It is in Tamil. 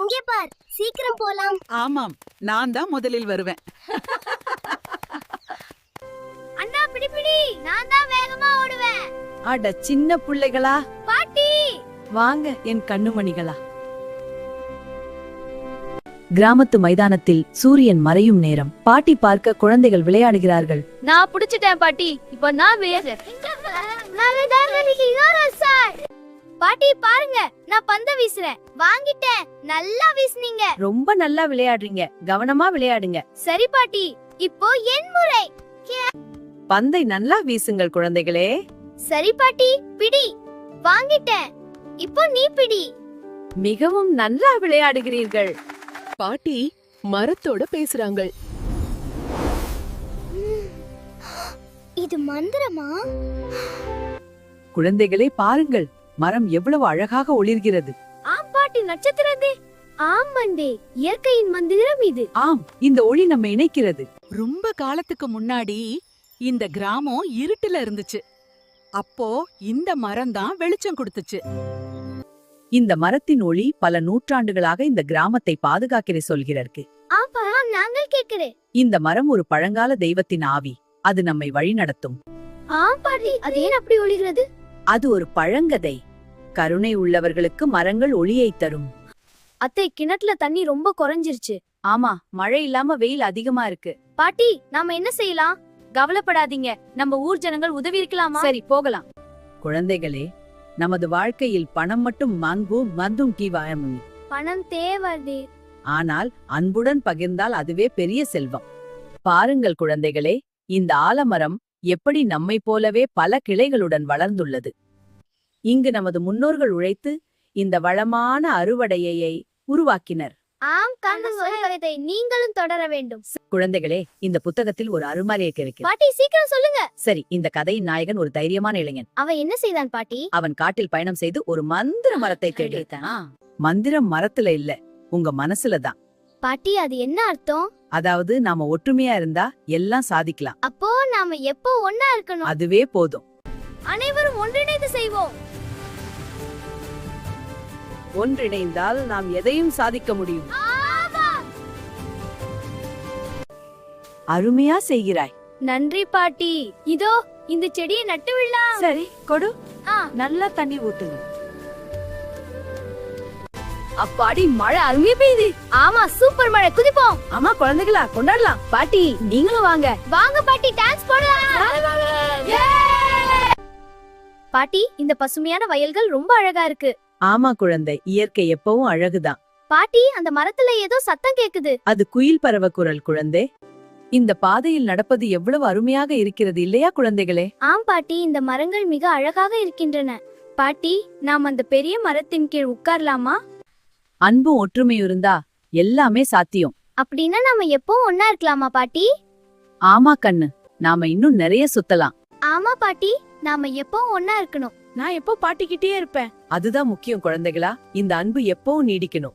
அங்கே பார், சீக்கிரம் போலாம். ஆமாம், நான் தான் முதலில் வருவேன். அண்ணா பிடி பிடி, நான் தான் வேகமா ஓடுவேன். அட சின்ன பிள்ளைகளா, பாட்டி வாங்க என் கண்ணுமணிகளா. கிராமத்து மைதானத்தில் சூரியன் மறையும் நேரம். பாட்டி பார்க்க குழந்தைகள் விளையாடுகிறார்கள். நான் புடிச்சிட்டேன் பாட்டி, இப்போ நான் வேக. பாட்டி பாருங்க, நான் பந்த வீசுறேன். வாங்கிட்டேன். நல்லா வீசுனீங்க. ரொம்ப நல்லா விளையாடுறீங்க, கவனமா விளையாடுங்க. சரி பாட்டி, இப்போ என் முறை. பந்தை நல்லா வீசுங்கள் குழந்தைகளே. சரி பாட்டி, பிடி. வாங்கிட்டேன். இப்போ நீ பிடி. மிகவும் நல்லா விளையாடுகிறீர்கள். பாட்டி மரத்தோட பேசுறாங்க. இது மந்திரமா? குழந்தைகளே பாருங்கள், மரம் எவ்வளவு அழகாக ஒளிர்கிறது. ஆம் பாட்டி, நட்சத்திரதே. ஆமாண்டே, இயற்கையின் மந்திரம் இது. ஆம், இந்த ஒளி நம்ம இணைக்கிறது. ரொம்ப காலத்துக்கு முன்னாடி இந்த கிராமம் இருட்டுல இருந்துச்சு. அப்போ இந்த மரம் தான் வெளிச்சம் கொடுத்துச்சு. இந்த மரத்தின் ஒளி பல நூற்றாண்டுகளாக இந்த கிராமத்தை பாதுகாக்கிற சொல்கிறாருக்கு. ஆப்பா, நாங்கள் கேக்குறேன். இந்த மரம் ஒரு பழங்கால தெய்வத்தின் ஆவி. அது நம்மை வழி நடத்தும். ஆம் பாட்டி, அது ஏன் அப்படி ஒளிகிறது? அது ஒரு பழங்கதை. கருணை உள்ளவர்களுக்கு மரங்கள் ஒளியை தரும். அத்தை, கிணற்றுல தண்ணி ரொம்ப குறைஞ்சிருச்சு. ஆமா, மழை இல்லாம வெயில் அதிகமா இருக்கு. பாட்டி, நாம என்ன செய்யலாம்? கவலைப்படாதீங்க, நம்ம ஊர் ஜனங்கள் உதவி இருக்கலாமா? சரி, போகலாம். குழந்தைகளே, நமது வாழ்க்கையில் பணம் மட்டும் மந்தும் கீவாயம். பணம் தேவதே. ஆனால் அன்புடன் பகிர்ந்தால் அதுவே பெரிய செல்வம். பாருங்கள் குழந்தைகளே, இந்த ஆலமரம் எப்படி நம்மை போலவே பல கிளைகளுடன் வளர்ந்துள்ளது. இங்கு நமது முன்னோர்கள் உழைத்து இந்த வளமான அறுவடையை உருவாக்கினர். ஆம், கந்த சொல்வதை நீங்களும் தொடர வேண்டும். குழந்தைகளே, இந்த புத்தகத்தில் ஒரு அருமறையை கிடைக்கும். பாட்டி, சீக்கிரம் சொல்லுங்க. சரி, இந்த கதையின் நாயகன் ஒரு தைரியமான இளைஞன். அவன் என்ன செய்தான் பாட்டி? அவன் காட்டில் பயணம் செய்து ஒரு மந்திர மரத்தை தேடித்தான். மந்திரம் மரத்துல இல்ல, உங்க மனசுல தான். பாட்டி, அது என்ன அர்த்தம்? அதாவது நாம ஒற்றுமையா இருந்தா எல்லாம் சாதிக்கலாம். அப்போ நாம எப்போ ஒன்னா இருக்கணும். அதுவே போதும். அனைவரும் ஒன்றிணைந்து செய்வோம். ஒன்றிணைந்தால் நாம் எதையும் சாதிக்க முடியும். அருமையா செய்கிறாய். நன்றி பாட்டி. இதோ இந்த செடியை நட்டு விடலாம். சரி, கொடு. ஆ. நல்லா தண்ணி ஊத்துங்க. அப்பாடி, மழை அருமையா பெய்யுது. ஆமா, சூப்பர் மழை, குதிப்போம். ஆமா குழந்தைகளா, கொண்டாடலாம். பாட்டி, நீங்களும் வாங்க. வாங்க பாட்டி, டான்ஸ் போடலாம். பாட்டி, இந்த பசுமையான வயல்கள் ரொம்ப அழகா இருக்கு. ஆமா குழந்தை, இயற்கை எப்பவும் அழகுதான். பாட்டி, அந்த மரத்துல ஏதோ சத்தம் கேக்குது. அது குயில் பறவை குரல். குழந்தை, இந்த பாதையில் நடப்பது எவ்வளவு அருமையாக இருக்கிறது இல்லையா குழந்தைகளே? ஆம் பாட்டி, இந்த மரங்கள் மிக அழகாக இருக்கின்றன. பாட்டி, நாம் அந்த பெரிய மரத்தின் கீழ் உட்காரலாமா? அன்பும் ஒற்றுமையும் இருந்தா எல்லாமே சாத்தியம். அப்படின்னா நாம எப்போ ஒன்னா இருக்கலாமா பாட்டி? ஆமா கண்ணு, நாம இன்னும் நிறைய சுத்தலாம். ஆமா பாட்டி, நாம எப்போ ஒன்னா இருக்கணும். நான் எப்போ பாட்டிக்கிட்டே இருப்பேன். அதுதான் முக்கியம் குழந்தைகளா. இந்த அன்பு எப்பவும் நீடிக்கணும்.